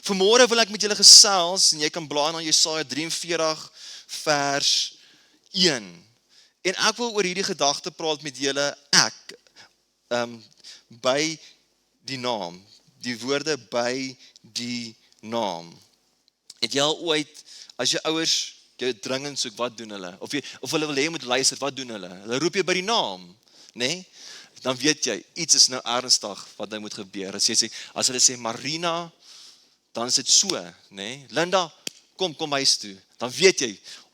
Vanmôre wil ek met julle gesels, en jy kan blaai na Jesaja 43 vers 1. En ek wil oor hierdie gedagte praat met julle, by die naam, die woorde by die naam. Het jy al ooit, as jou ouers jou dringend soek, wat doen hulle? Of hulle wil hê jy moet luister, wat doen hulle? Hulle roep jou by die naam, né? Dan weet jy, iets is nou ernstig wat nou moet gebeur. As hulle sê Marina, dan is dit so, né? Linda, kom huis toe. Dan weet jy,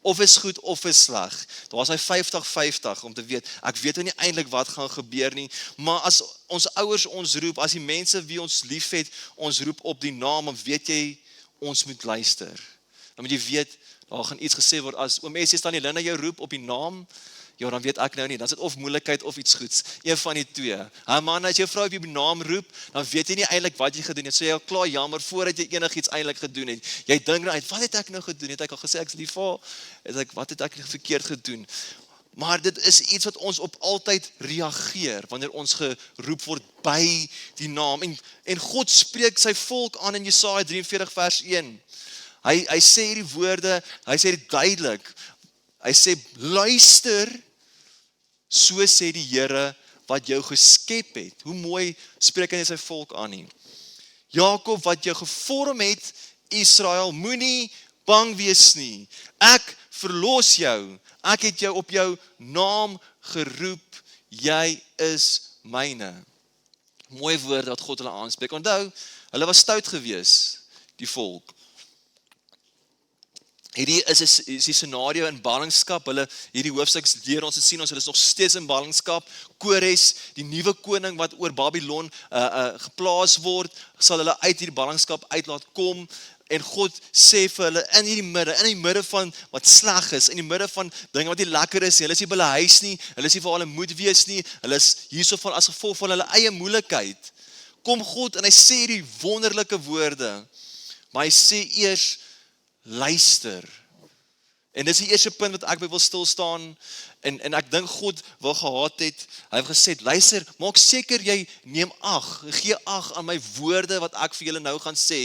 of is goed of is sleg. Daar was hy 50-50 om te weet, ek weet nou nie eintlik wat gaan gebeur nie, maar as ons ouers ons roep, as die mense wie ons liefhet, ons roep op die naam, dan weet jy, ons moet luister. Dan moet jy weet, daar gaan iets gesê word, as oom Essie staan die Linda jou roep op die naam, ja, dan weet ek nou nie, dan is dit of moeilikheid of iets goeds, een van die twee. Man, as jou vrou op die naam roep, dan weet jy nie eintlik wat jy gedoen het, so jy al klaar jammer, voordat jy enigiets eintlik gedoen het. Jy dink nou uit, wat het ek nou gedoen? Het ek al gesê, ek is lief vir, wat het ek verkeerd gedoen? Maar dit is iets wat ons op altyd reageer, wanneer ons geroep word by die naam, en God spreek sy volk aan in Jesaja 43 vers 1. Hy sê hierdie woorde, hy sê dit duidelik, hy sê, luister, so sê die Here wat jou geskep het. Hoe mooi spreek hy sy volk aan nie. Jakob wat jou gevorm het, Israel, moenie bang wees nie. Ek verlos jou. Ek het jou op jou naam geroep. Jy is myne. Mooi woorde wat God hulle aanspreek. Onthou, hulle was stout gewees, die volk. Hierdie is die scenario in ballingskap, hierdie hoofstuk leer ons te sien, hulle is nog steeds in ballingskap, Kores, die nuwe koning wat oor Babylon geplaas word, sal hulle uit hierdie ballingskap uit laat kom, en God sê vir hulle, in die midde van wat sleg is, in die midde van dinge wat nie lekker is, hulle is nie by hulle huis nie, hulle is nie vir hulle moed wees nie, hulle is hierso van as gevolg van hulle eie moeilikheid, kom God en hy sê die wonderlike woorde, maar hy sê eers, luister. En dis die eerste punt wat ek by wil stil staan, en ek dink God wil gehad het, hy het gesê, luister, maak seker jy neem ag, gee ag aan my woorde wat ek vir julle nou gaan sê.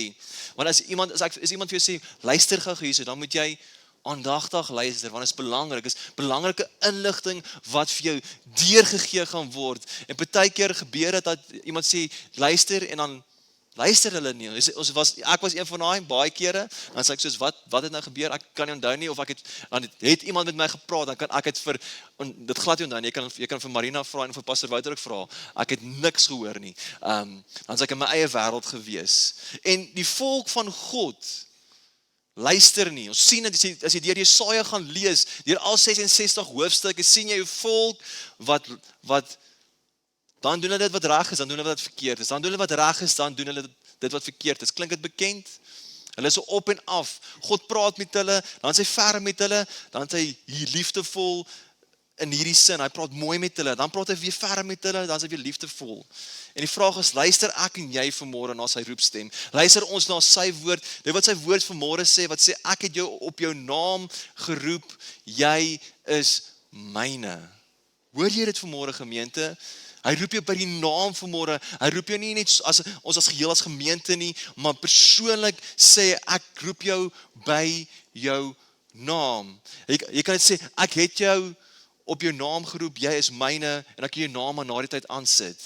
Want as iemand vir jou sê, luister gou hierso, dan moet jy aandagtig luister, want dit is belangrik, is belangrike inligting wat vir jou deurgegee gaan word. En partykeer gebeur dit dat iemand sê, luister, en dan luister hulle nie. Ek was een van daai baie kere, dan sê ek soos, wat het nou gebeur? Ek kan nie onthou nie, of dan het iemand met my gepraat, dan kan ek het dit glad nie onthou nie, jy kan vir Marina vra en vir Pastor Wouter ook vra, ek het niks gehoor nie. Dan is ek in my eie wêreld gewees. En die volk van God, luister nie. Ons sien dit, as jy deur Jesaja gaan lees, deur al 66 hoofstukke, sien jy 'n volk wat dan doen hulle dit wat reg is, dan doen hulle wat verkeerd is. Dan doen hulle wat reg is, dan doen hulle dit wat verkeerd is. Klink dit bekend? Hulle is so op en af. God praat met hulle, dan is hy ferm met hulle, dan is hy hier liefdevol in hierdie sin. Hy praat mooi met hulle, dan praat hy weer ferm met hulle, dan is hy weer liefdevol. En die vraag is, luister ek en jy vanmôre na sy roepstem? Luister ons na sy woord? Dit wat sy woord vanmôre sê, wat sê, ek het jou op jou naam geroep, jy is myne. Hoor jy dit vanmôre, gemeente? Hy roep jou by die naam vanmôre. Hy roep jou nie net ons as geheel as gemeente nie, maar persoonlik sê ek roep jou by jou naam. Jy kan dit sê, ek het jou op jou naam geroep, jy is myne, en ek jou naam aan na die tyd aansit.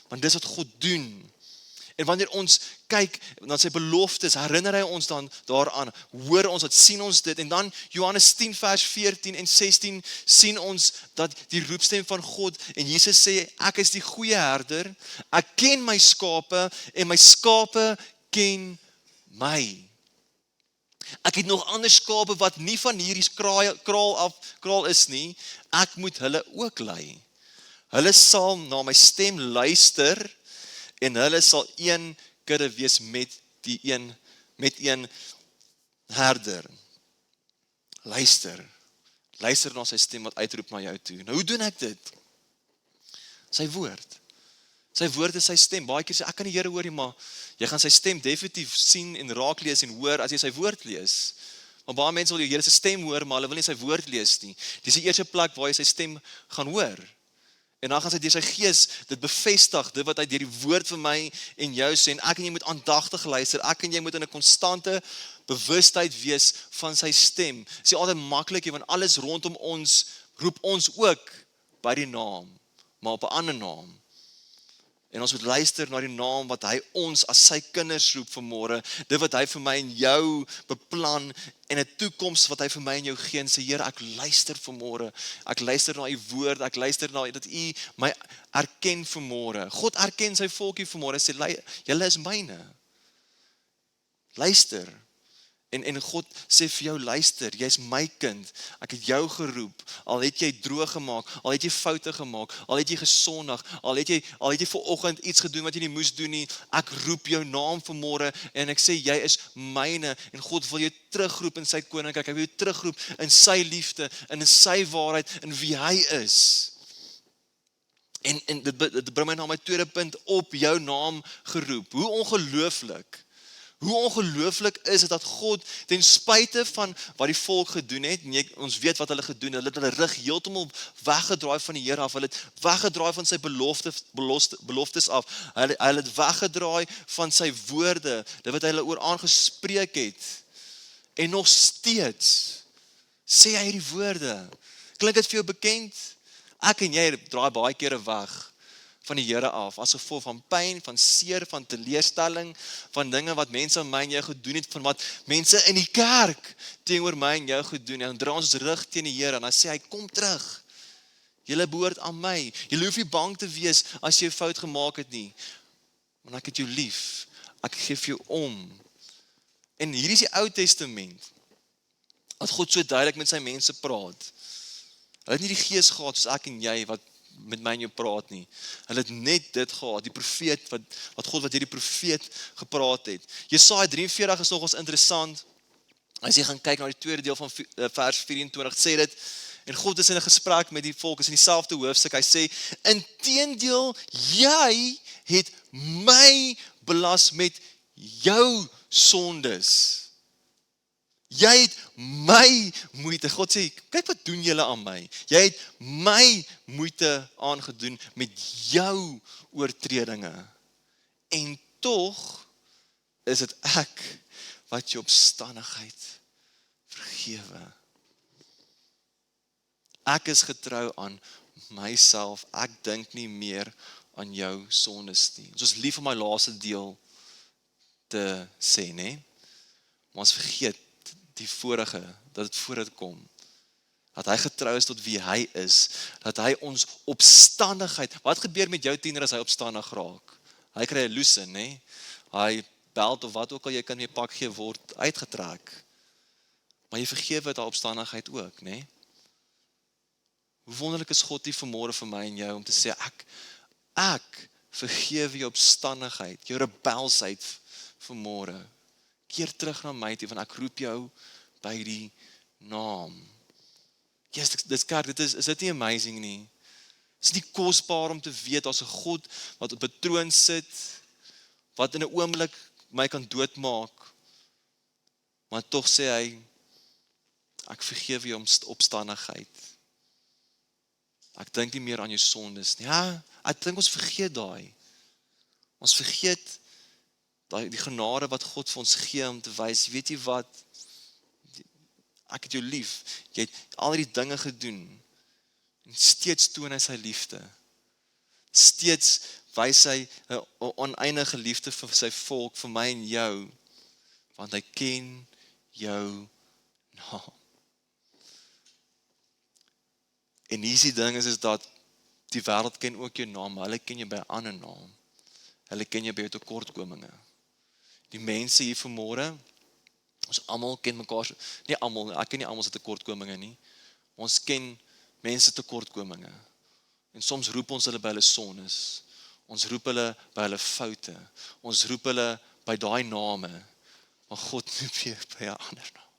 Want dis wat God doen. En wanneer ons kyk na sy beloftes, herinner hy ons dan daaraan, hoor ons, wat sien ons dit, en dan Johannes 10 vers 14 en 16 sien ons dat die roepstem van God, en Jesus sê, ek is die goeie herder, ek ken my skape, en my skape ken my. Ek het nog ander skape wat nie van hierdie kraal is nie, ek moet hulle ook lei. Hulle sal na my stem luister, en hulle sal een kudde wees met een herder. Luister na sy stem wat uitroep na jou toe. Nou, hoe doen ek dit? Sy woord. Sy woord is sy stem. Baie keer sê, ek kan die Here hoor nie, maar jy gaan sy stem definitief sien en raak lees en hoor as jy sy woord lees. Maar baie mense wil die Here se stem hoor, maar hulle wil nie sy woord lees nie. Dis die eerste plek waar jy sy stem gaan hoor. En dan gaan sy deur sy gees dit bevestig, dit wat hy deur die woord vir my en jou sê, en ek en jy moet aandagtig luister, ek en jy moet in 'n konstante bewustheid wees van sy stem. Dit is nie altyd maklik nie, want alles rondom ons roep ons ook by die naam, maar op 'n ander naam. En ons moet luister na die naam wat hy ons as sy kinders roep vanmôre, dit wat hy vir my en jou beplan, en 'n toekoms wat hy vir my en jou gee, en sê, Here, ek luister vanmôre, ek luister na u woord, ek luister na dat u my erken vanmôre. God erken sy volkie vanmôre, sê, julle is myne. Luister. En God sê vir jou, luister, jy's my kind, ek het jou geroep, al het jy droog gemaak, al het jy foute gemaak, al het jy gesondig, al het jy vanoggend iets gedoen wat jy nie moes doen nie, ek roep jou naam vanmôre, en ek sê, jy is myne, en God wil jou terugroep in sy koninkryk, hy wil jou terugroep in sy liefde, in sy waarheid, in wie hy is. En dit bring my na my tweede punt, op jou naam geroep. Hoe ongelooflik is dit dat God, ten spyte van wat die volk gedoen het, en ons weet wat hulle gedoen het, hulle rug heeltemal weggedraai van die Here af, hulle het weggedraai van sy beloftes af, hulle het weggedraai van sy woorde, dit wat hy hulle oor aangespreek het, en nog steeds sê hy hierdie woorde. Klink dit vir jou bekend? Ek en jy draai baie kere weg van die Here af, as gevolg van pyn, van seer, van teleurstelling, van dinge wat mense aan my en jou gedoen het, van wat mense in die kerk teenoor my en jou gedoen het, en draai ons rug teen die Here, en dan sê hy, kom terug, julle behoort aan my, julle hoef nie bang te wees, as jy 'n fout gemaak het nie, want ek het jou lief, ek gee vir jou om. En hier is die Ou Testament, dat God so duidelik met sy mense praat. Hulle het nie die gees gehad, soos ek en jy, wat met my en jou praat nie. Hulle het net dit gehad, die profeet, wat God wat hierdie profeet gepraat het. Jesaja 43 is nogals interessant, as jy gaan kyk na die tweede deel van vers 24, sê dit, en God is in 'n gesprek met die volk, is in dieselfde hoofstuk, hy sê, inteendeel, jy het my belas met jou sondes. Jy het my moeite, God sê, kyk wat doen julle aan my. Jy het my moeite aangedoen met jou oortredinge. En tog is dit ek wat jou opstandigheid vergewe. Ek is getrou aan myself, ek dink nie meer aan jou sondes nie. Ons is lief om my laaste deel te sê, né? Maar ons vergeet die vorige, dat het voor dit kom, dat hy getrou is tot wie hy is, dat hy ons opstandigheid, wat gebeur met jou tiener as hy opstandig raak? Hy kry 'n loose, né? Hy belt of wat ook al jy kan mee pak gee, word uitgetrek. Maar jy vergewe daai opstandigheid ook, né? Hoe wonderlik is God nie vanmôre vir my en jou, om te sê, ek vergewe jou opstandigheid, jou rebelsheid vanmôre. Keer terug na my toe, want ek roep jou by die naam. Yes, dis kerk, is dit nie amazing nie? Is nie kosbaar om te weet, as 'n God wat op 'n troon sit, wat in 'n oomblik my kan doodmaak, maar tog sê hy, ek vergewe jou opstandigheid. Ek dink nie meer aan jou sondes nie. Ja, ek dink ons vergeet daai. Ons vergeet die genade wat God vir ons gee om te wys, weet jy wat, ek het jou lief, jy het al die dinge gedoen, en steeds toon hy sy liefde, steeds wys hy 'n oneindige liefde vir sy volk, vir my en jou, want hy ken jou naam. En hier is die ding is dat die wêreld ken ook jou naam, maar hulle ken jou by 'n ander naam. Hulle ken jou by jou tekortkominge. Die mense hier vanmôre, ons almal ken mekaar, nie almal, ek ken nie almal se tekortkominge nie. Ons ken mense tekortkominge. En soms roep ons hulle by hulle sondes. Ons roep hulle by hulle foute. Ons roep hulle by daai name. Maar God roep jou by 'n ander naam.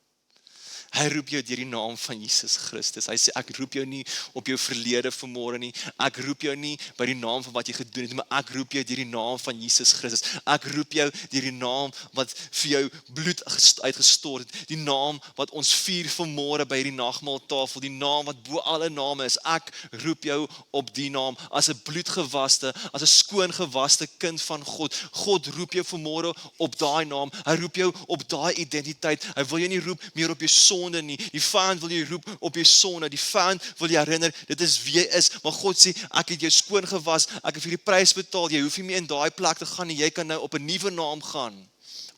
Hy roep jou deur die naam van Jesus Christus. Hy sê, ek roep jou nie op jou verlede vanmôre nie. Ek roep jou nie by die naam van wat jy gedoen het, maar ek roep jou deur die naam van Jesus Christus. Ek roep jou deur die naam wat vir jou bloed uitgestort het. Die naam wat ons vier vanmôre by hierdie nagmaaltafel. Die naam wat bo alle name is. Ek roep jou op die naam as 'n bloedgewaste, as 'n skoongewaste kind van God. God roep jou vanmôre op daai naam. Hy roep jou op daai identiteit. Hy wil jou nie roep meer op jou sonde nie. Die vyand wil jou roep op jou sonde. Die vyand wil jou herinner, dit is wie jy is. Maar God sê, ek het jou skoon gewas. Ek het vir die prys betaal. Jy hoef nie meer in daai plek te gaan nie. Jy kan nou op 'n nuwe naam gaan.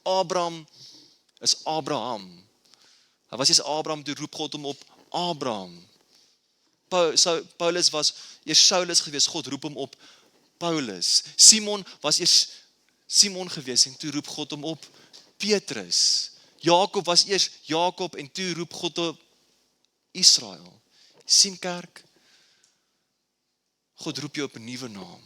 Abraham is Abraham. Hy was eers Abraham, toe roep God hom op Abraham. Paulus was eers Saulus gewees. God roep hom op Paulus. Simon was eers Simon gewees en toe roep God hom op Petrus. Jakob was eers Jakob en toe roep God op Israel. Sien kerk, God roep jou op 'n nuwe naam.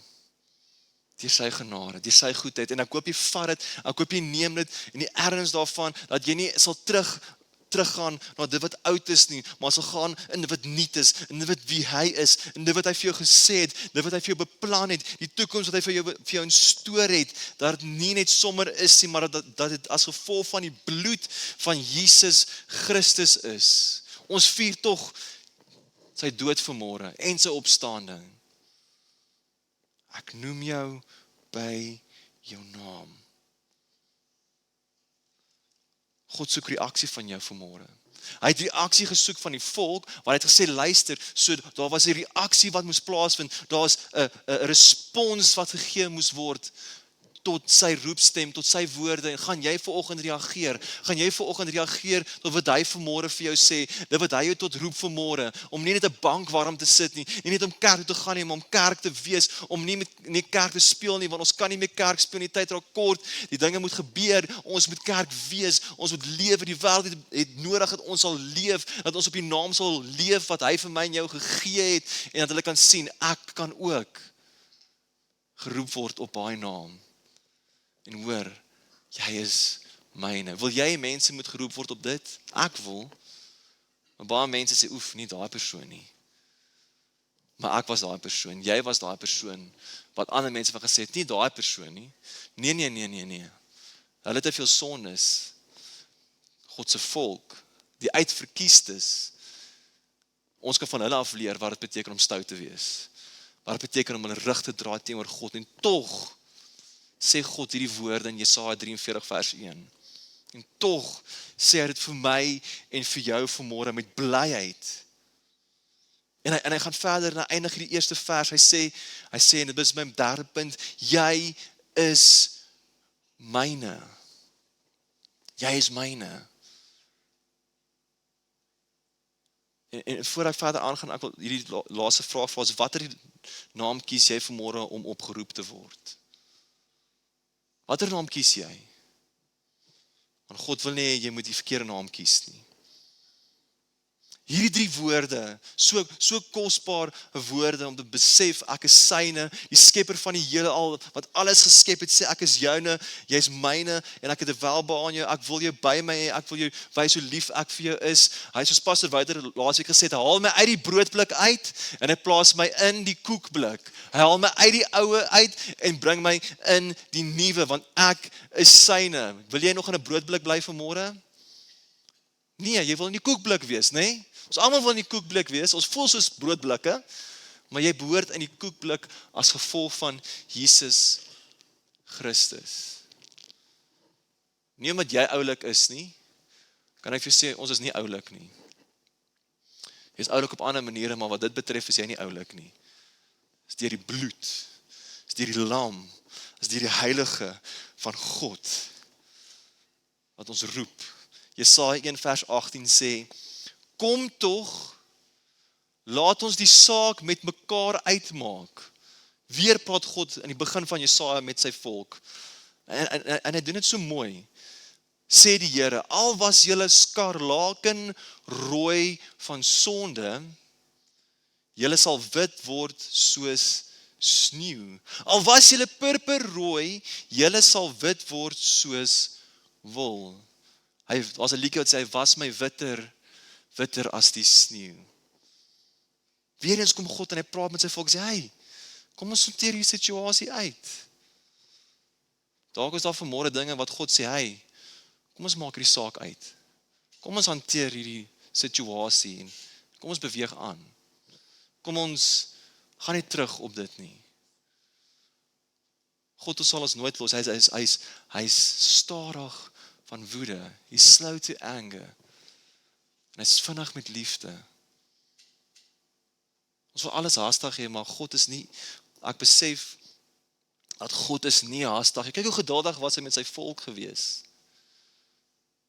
Deur sy genade, deur sy goedheid. En ek hoop jy vat dit, ek hoop jy neem dit en die erns daarvan, dat jy nie sal teruggaan na dit wat oud is nie, maar sal gaan in dit wat nuut is, in dit wat wie hy is, in dit wat hy vir jou gesê het, dit wat hy vir jou beplan het, die toekoms wat hy vir jou instoor het, dat dit nie net sommer is nie, maar dat dit as gevolg van die bloed van Jesus Christus is. Ons vier tog sy dood vanmôre en sy opstanding. Ek noem jou by jou naam. God soek reaksie van jou vanmôre. Hy het reaksie gesoek van die volk, waar hy het gesê, luister, so daar was 'n reaksie wat moes plaasvind, daar was 'n respons wat gegee moes word, tot sy roepstem, tot sy woorde, en gaan jy vanoggend reageer? Gaan jy vanoggend reageer tot wat hy vanmôre vir jou sê, dit wat hy jou tot roep vanmôre, om nie net 'n bank warm te sit nie, nie net om kerk toe te gaan nie, maar om kerk te wees, om nie met kerk te speel nie, want ons kan nie meer kerk speel nie, tyd raak kort, die dinge moet gebeur, ons moet kerk wees, ons moet lewe, die wêreld het nodig dat ons sal leef, dat ons op die naam sal leef wat hy vir my en jou gegee het, en dat hulle kan sien, ek kan ook geroep word op daai naam. En hoor, jy is myne. Wil jy mense moet geroep word op dit? Ek wil. Maar baie mense sê, oef, nie daai persoon nie. Maar ek was daai persoon, jy was daai persoon, wat ander mense van gesê het, nie daai persoon nie. Nee. Hulle het te veel sondes. God se volk, die uitverkiestes, ons kan van hulle af leer wat dit beteken om stout te wees. Wat dit beteken om hulle rug te draai teenoor God, en tog sê God hierdie woorde in Jesaja 43 vers 1. En tog sê hy dit vir my en vir jou vanmôre met blyheid. En hy gaan verder en hy eindig hierdie eerste vers. Hy sê, en dit is my derde punt, jy is myne. Jy is myne. En voor ek verder aangaan, ek wil hierdie laaste vraag vra, watter naam kies jy vanmôre om opgeroep te word? Watter naam kies jy? Want God wil nie jy moet die verkeerde naam kies nie. Hierdie 3 woorde, so kosbaar woorde om te besef, ek is syne, die skepper van die heelal, wat alles geskep het, sê ek is joune, jy is myne, en ek het 'n welbehae aan jou, ek wil jou by my hê, ek wil jou wys hoe lief ek vir jou is. Hy soos Pastor Wouter laasweek gesê het, haal my uit die broodblik uit, en hy plaas my in die koekblik. Hy haal my uit die oue uit, en bring my in die nuwe, want ek is syne. Wil jy nog in 'n broodblik bly vanmôre? Nee, jy wil in die koekblik wees, nee? Ons almal wil in die koekblik wees, ons voel soos broodblikke, maar jy behoort in die koekblik as gevolg van Jesus Christus. Nie omdat jy oulik is nie, kan ek vir jou sê, ons is nie oulik nie. Jy is oulik op ander maniere, maar wat dit betref is jy nie oulik nie. Dis deur die bloed, dis deur die lam, dis deur die heilige van God, wat ons roep. Jesaja 1 vers 18 sê, kom tog, laat ons die saak met mekaar uitmaak. Weer praat God in die begin van Jesaja met sy volk. En hy doen dit so mooi. Sê die Here, al was julle skarlaken rooi van sonde, julle sal wit word soos sneeu. Al was julle purperrooi, julle sal wit word soos wol. Daar's 'n liedjie wat sê, hy was my witter witter as die sneeu. Weer eens kom God en hy praat met sy volk, sê, hey, kom ons sorteer die situasie uit. Dalk is daar vanmôre dinge wat God sê, hey, kom ons maak hierdie saak uit. Kom ons hanteer hierdie situasie en kom ons beweeg aan. Kom ons gaan nie terug op dit nie. God sal ons nooit los, hy is stadig van woede, he's slow to anger, en hy is vinnig met liefde. Ons wil alles haastig hê, maar God is nie, ek besef, dat God is nie haastig. Kyk hoe geduldig was hy met sy volk gewees.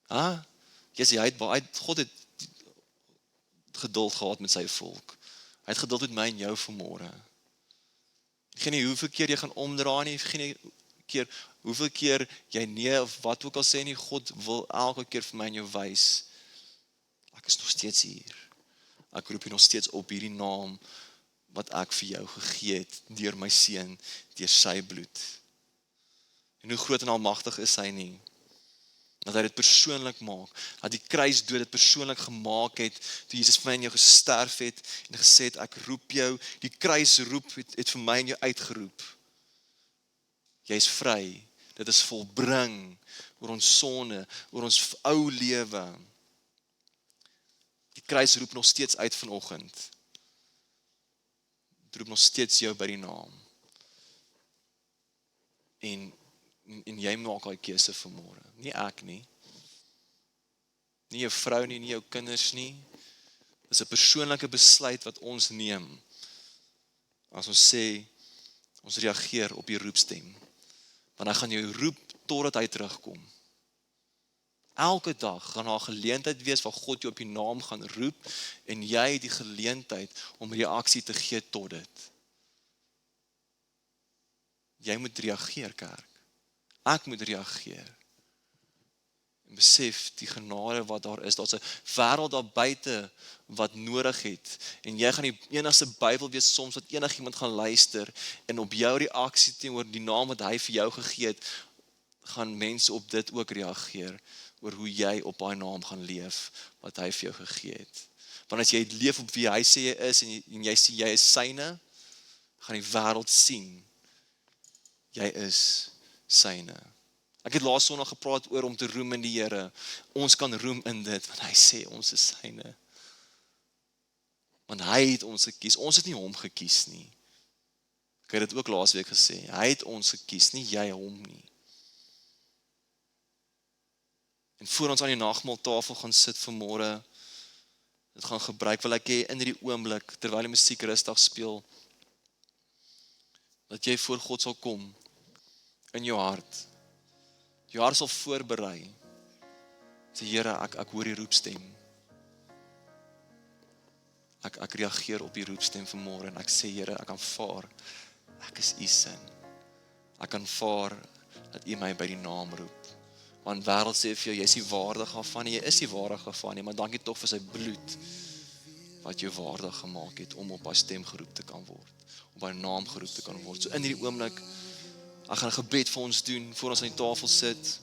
God het geduld gehad met sy volk. Hy het geduld met my en jou vanmôre. Geen nie hoeveel keer jy gaan omdraai nie, geen nie keer, hoeveel keer jy nee of wat ook al sê nie, God wil elke keer vir my en jou wys. Ek is nog steeds hier. Ek roep jy nog steeds op hierdie naam wat ek vir jou gegee het, deur my seun, deur sy bloed. En hoe groot en almagtig is hy nie? Dat hy dit persoonlik maak, dat die kruisdood dit persoonlik gemaak het, toe Jesus vir my en jou gesterf het, en gesê het, ek roep jou, die kruisroep het vir my en jou uitgeroep. Jy is vry, dit is volbring, oor ons sonde, oor ons ou lewe. Die kruis roep nog steeds uit vanoggend. Het roep nog steeds jou by die naam. En jy maak daai keuse vanmôre. Nie ek nie. Nie jou vrou nie, nie jou kinders nie. Dit is 'n persoonlike besluit wat ons neem. As ons sê, ons reageer op die roepstem. Want hy gaan jou roep totdat hy terugkom. Elke dag gaan daar 'n geleentheid wees waar God jou op die naam gaan roep en jy het die geleentheid om reaksie te gee tot dit. Jy moet reageer, kerk. Ek moet reageer. En besef die genade wat daar is. Daar's 'n wêreld daar buite wat nodig het. En jy gaan die enigste Bybel wees soms wat enigiemand gaan luister en op jou reaksie teenoor die naam wat hy vir jou gegee het, gaan mense op dit ook reageer oor hoe jy op daai naam gaan leef wat hy vir jou gegee het. Want as jy leef op wie hy sê jy is en jy sê jy is syne, gaan die wêreld sien jy is syne. Ek het laas Sondag gepraat oor om te roem in die Here. Ons kan roem in dit, want hy sê ons is syne. Want hy het ons gekies, ons het nie hom gekies nie. Ek het dit ook laasweek gesê, hy het ons gekies, nie jy hom nie. En voor ons aan die nagmaaltafel gaan sit vanmôre, dit gaan gebruik, wil ek hê in hierdie oomblik, terwyl die musiek rustig speel, dat jy voor God sal kom, in jou hart. Jou hart sal voorberei. Sê Here, ek hoor die roepstem. Ek reageer op die roepstem vanmôre en ek sê Here, ek aanvaar. Ek is u seun. Ek aanvaar dat u my by die naam roep. Want wêreld sê vir jou, jy is nie waardig daarvan nie, jy is nie waardig daarvan nie, maar dankie tog vir sy bloed wat jou waardig gemaak het om op haar stem geroep te kan word, op haar naam geroep te kan word. So in hierdie oomblik, ek gaan 'n gebed vir ons doen, voor ons aan die tafel sit.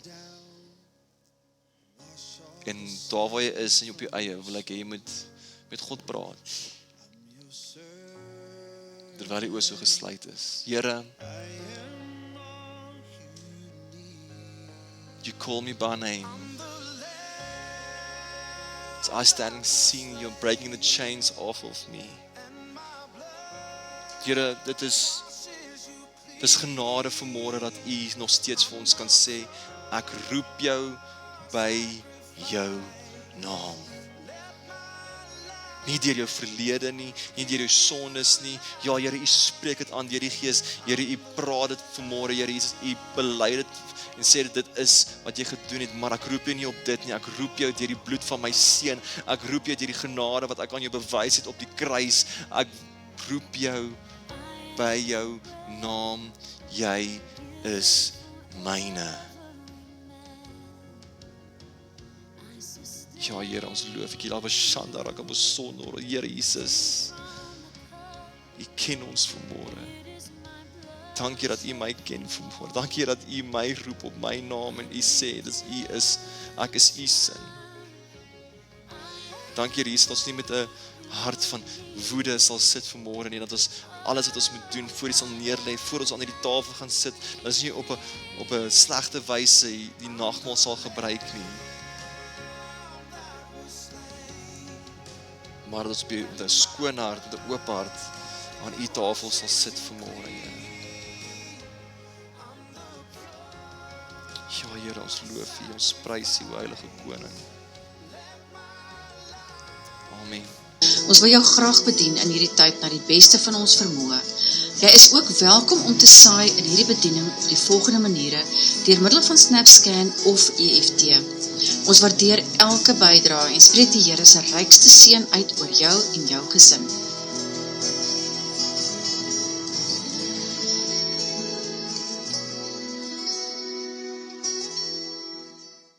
En daar waar jy is en op jou eie, wil ek hê jy moet met God praat. Terwyl die oë so gesluit is. Here, you call me by name. As I stand and sing, you're breaking the chains off of me. Here, dit is genade vanmôre dat u nog steeds vir ons kan sê, ek roep jou by jou naam. Nie deur jou verlede nie deur jou sondes nie. Ja, Here, u spreek dit aan deur die Gees. Here, u praat dit vanmôre, Here Jesus, u bely dit en sê dit is wat jy gedoen het, maar ek roep jou nie op dit nie. Ek roep jou deur die bloed van my seun. Ek roep jou deur die genade wat ek aan jou bewys het op die kruis. Ek roep jou by jou naam, jy is myne. Ja, Here, ons loof ek hier, Shanda Rakabosonor, Here Jesus. U ken ons vanmôre. Dankie dat u my ken vanmôre. Dankie dat u my roep op my naam en u sê, dis u is, ek is u seun. Dankie Here Jesus, dat ons nie met 'n hart van woede sal sit vanmôre nie, dat ons alles wat ons moet doen voor U sal neerlê, voor ons aan hierdie tafel gaan sit, dat ons nie op 'n slegte wyse die nagmaal sal gebruik nie. Maar dat ons met 'n skoon hart, met 'n oop hart aan U tafel sal sit vanmôre, Here. Ja, Here, ons loof U, ons prys U, Heilige Koning. Amen. Ons wil jou graag bedien in hierdie tyd na die beste van ons vermoë. Jy is ook welkom om te saai in hierdie bediening op die volgende maniere, deur middel van SnapScan of EFT. Ons waardeer elke bydrae en spreek die Here se rykste seën uit oor jou en jou gesin.